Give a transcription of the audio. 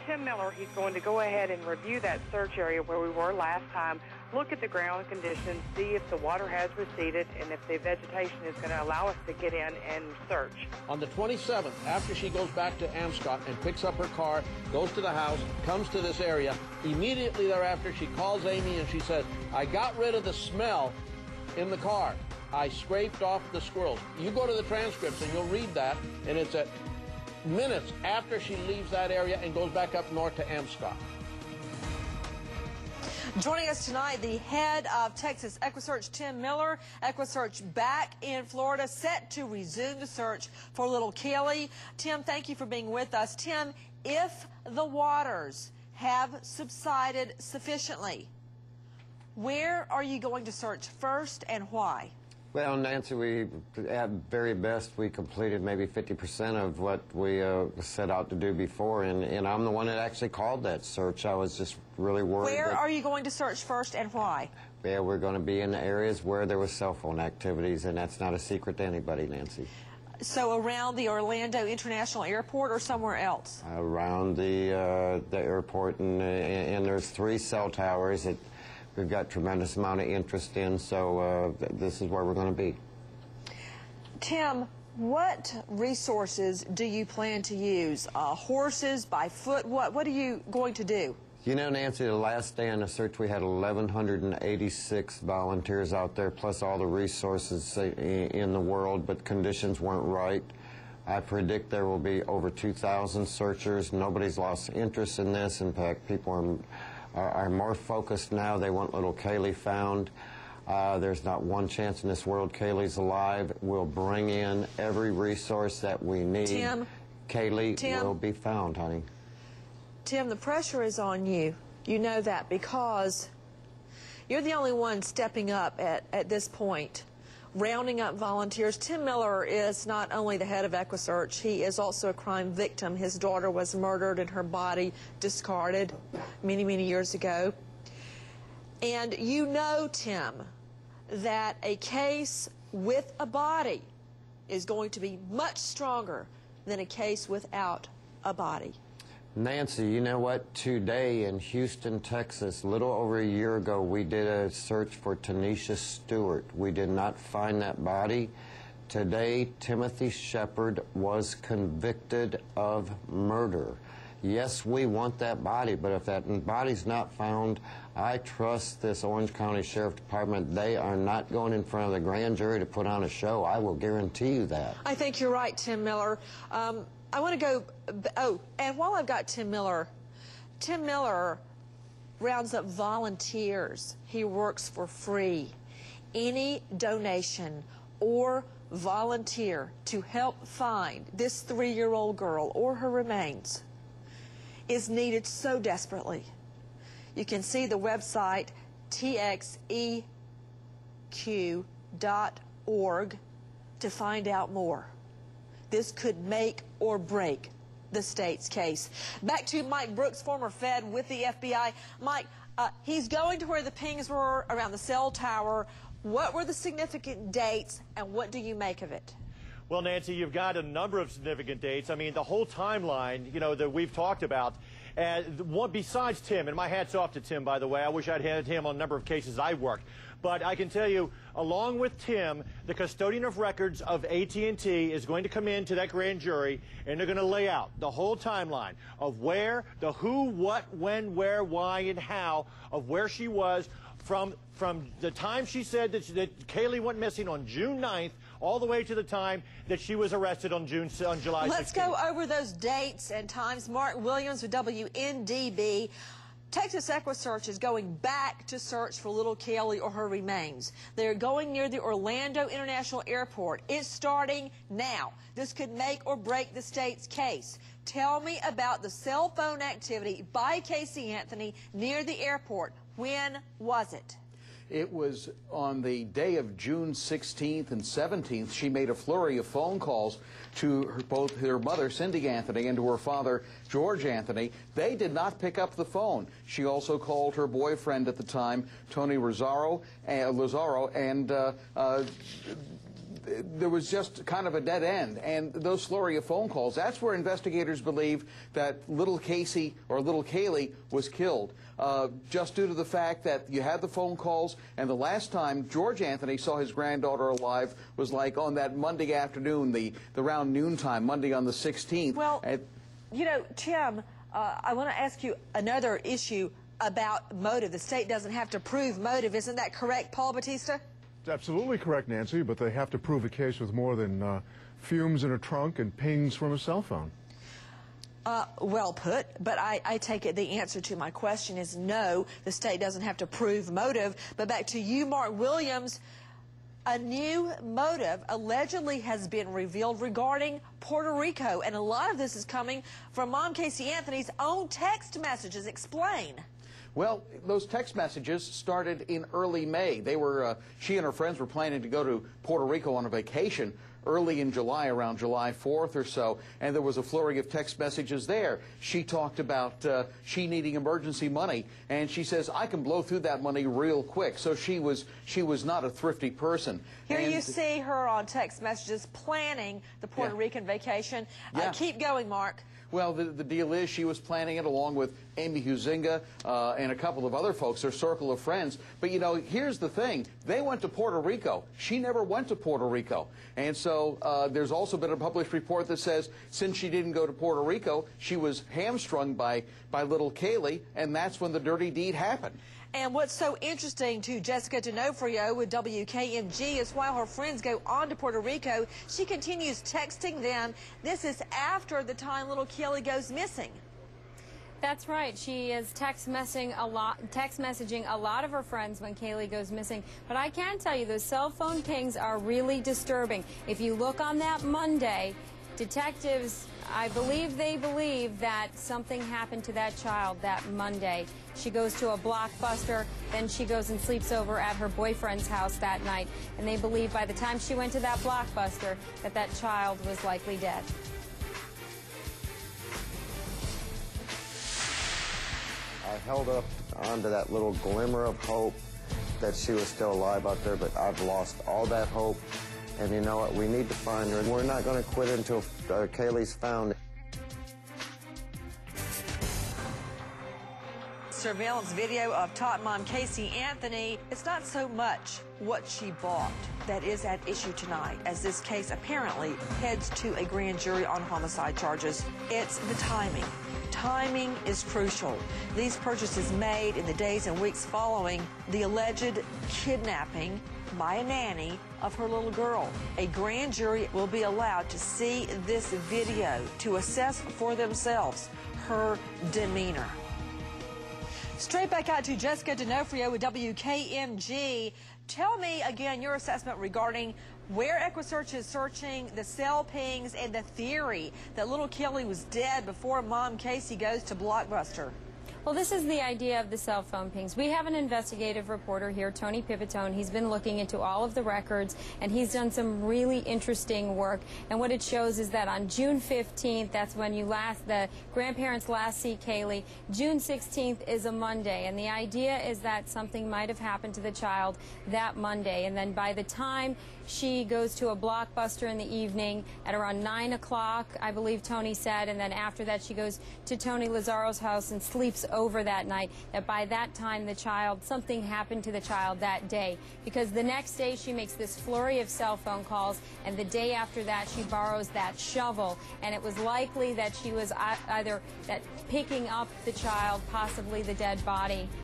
Tim Miller, he's going to go ahead and review that search area where we were last time, look at the ground conditions, see if the water has receded, and if the vegetation is going to allow us to get in and search. On the 27th, after she goes back to Amscott and picks up her car, goes to the house, comes to this area, immediately thereafter she calls Amy and she says, I got rid of the smell in the car. I scraped off the squirrels. You go to the transcripts and you'll read that, and it's at minutes after she leaves that area and goes back up north to Amscott. Joining us tonight, the head of Texas EquiSearch, Tim Miller. EquiSearch back in Florida, set to resume the search for little Caylee. Tim, thank you for being with us. Tim, if the waters have subsided sufficiently, where are you going to search first and why? Well, Nancy, we, at very best, we completed maybe 50% of what we set out to do before, and I'm the one that actually called that search. I was just really worried. Where are you going to search first and why? Yeah, we're going to be in the areas where there was cell phone activities, and that's not a secret to anybody, Nancy. So around the Orlando International Airport or somewhere else? Around the airport, and there's 3 cell towers that we've got tremendous amount of interest in, so this is where we're going to be. Tim, what resources do you plan to use? Horses, by foot? What are you going to do? You know, Nancy, the last day on the search, we had 1,186 volunteers out there, plus all the resources in the world, but conditions weren't right. I predict there will be over 2,000 searchers. Nobody's lost interest in this. In fact, people are more focused now. They want little Caylee found. There's not one chance in this world Caylee's alive. We'll bring in every resource that we need. Tim, Caylee will be found, honey. Tim, the pressure is on you. You know that because you're the only one stepping up at this point, rounding up volunteers. Tim Miller is not only the head of EquiSearch, he is also a crime victim. His daughter was murdered and her body discarded many, many years ago. And you know, Tim, that a case with a body is going to be much stronger than a case without a body. Nancy, you know what? Today in Houston, Texas, a little over a year ago, we did a search for Tanisha Stewart. We did not find that body. Today, Timothy Shepard was convicted of murder. Yes, we want that body, but if that body's not found, I trust this Orange County Sheriff Department. They are not going in front of the grand jury to put on a show. I will guarantee you that. I think you're right, Tim Miller. I want to go, and while I've got Tim Miller rounds up volunteers. He works for free. Any donation or volunteer to help find this 3-year-old girl or her remains is needed so desperately. You can see the website txeq.org to find out more. This could make or break the state's case. Back to Mike Brooks, former Fed with the FBI. Mike, he's going to where the pings were around the cell tower. What were the significant dates, and what do you make of it? Well, Nancy, you've got a number of significant dates. I mean, the whole timeline, you know, that we've talked about. Besides Tim, and my hat's off to Tim, by the way. I wish I'd had him on a number of cases I worked. But I can tell you, along with Tim, the custodian of records of AT&T is going to come into that grand jury, and they're going to lay out the whole timeline of where, the who, what, when, where, why, and how of where she was from the time she said that Caylee went missing on June 9th all the way to the time that she was arrested on July 16th. Let's go over those dates and times. Mark Williams with WNDB. Texas EquiSearch is going back to search for little Caylee or her remains. They're going near the Orlando International Airport. It's starting now. This could make or break the state's case. Tell me about the cell phone activity by Casey Anthony near the airport. When was it? It was on the day of June 16th and 17th. She made a flurry of phone calls to both her mother, Cindy Anthony, and to her father, George Anthony. They did not pick up the phone. She also called her boyfriend at the time, Tony Lazaro, and there was just kind of a dead end. And those flurry of phone calls, that's where investigators believe that little Casey or little Caylee was killed. Just due to the fact that you had the phone calls, and the last time George Anthony saw his granddaughter alive was like on that Monday afternoon, the around noontime, Monday on the 16th. Well, you know, Tim, I want to ask you another issue about motive. The state doesn't have to prove motive. Isn't that correct, Paul Batista? It's absolutely correct, Nancy, but they have to prove a case with more than fumes in a trunk and pings from a cell phone. Well put, but I take it the answer to my question is no, the state doesn't have to prove motive. But back to you, Mark Williams, a new motive allegedly has been revealed regarding Puerto Rico, and a lot of this is coming from Mom Casey Anthony's own text messages. Explain. Well, those text messages started in early May. They were, she and her friends were planning to go to Puerto Rico on a vacation early in July, around July 4th or so, and there was a flurry of text messages there. She talked about she needing emergency money, and she says, I can blow through that money real quick. So she was not a thrifty person. Here you see her on text messages planning the Puerto Rican vacation. Keep going, Mark. Well, the deal is she was planning it along with Amy Huizinga and a couple of other folks, her circle of friends. But, you know, here's the thing. They went to Puerto Rico. She never went to Puerto Rico. And so there's also been a published report that says since she didn't go to Puerto Rico, she was hamstrung by little Caylee, and that's when the dirty deed happened. And what's so interesting to Jessica D'Onofrio with WKMG is while her friends go on to Puerto Rico, she continues texting them. This is after the time little Caylee goes missing. That's right. She is text messaging a lot of her friends when Caylee goes missing. But I can tell you those cell phone pings are really disturbing. If you look on that Monday, detectives, I believe they believe that something happened to that child that Monday. She goes to a Blockbuster, then she goes and sleeps over at her boyfriend's house that night. And they believe by the time she went to that Blockbuster that that child was likely dead. I held up onto that little glimmer of hope that she was still alive out there, but I've lost all that hope. And you know what? We need to find her. We're not going to quit until Caylee's found. Surveillance video of Tot Mom Casey Anthony. It's not so much what she bought that is at issue tonight, as this case apparently heads to a grand jury on homicide charges. It's the timing. Timing is crucial. These purchases made in the days and weeks following the alleged kidnapping by a nanny of her little girl. A grand jury will be allowed to see this video to assess for themselves her demeanor. Straight back out to Jessica D'Onofrio with WKMG. Tell me again your assessment regarding where EquiSearch is searching, the cell pings, and the theory that little Caylee was dead before Mom Casey goes to Blockbuster. Well, this is the idea of the cell phone pings. We have an investigative reporter here, Tony Pipitone. He's been looking into all of the records, and he's done some really interesting work. And what it shows is that on June 15th, that's when the grandparents last see Caylee. June 16th is a Monday, and the idea is that something might have happened to the child that Monday. And then by the time she goes to a Blockbuster in the evening at around 9 o'clock, I believe Tony said, and then after that she goes to Tony Lazzaro's house and sleeps over that night, that by that time something happened to the child that day. Because the next day she makes this flurry of cell phone calls, and the day after that she borrows that shovel, and it was likely that she was either picking up the child, possibly the dead body,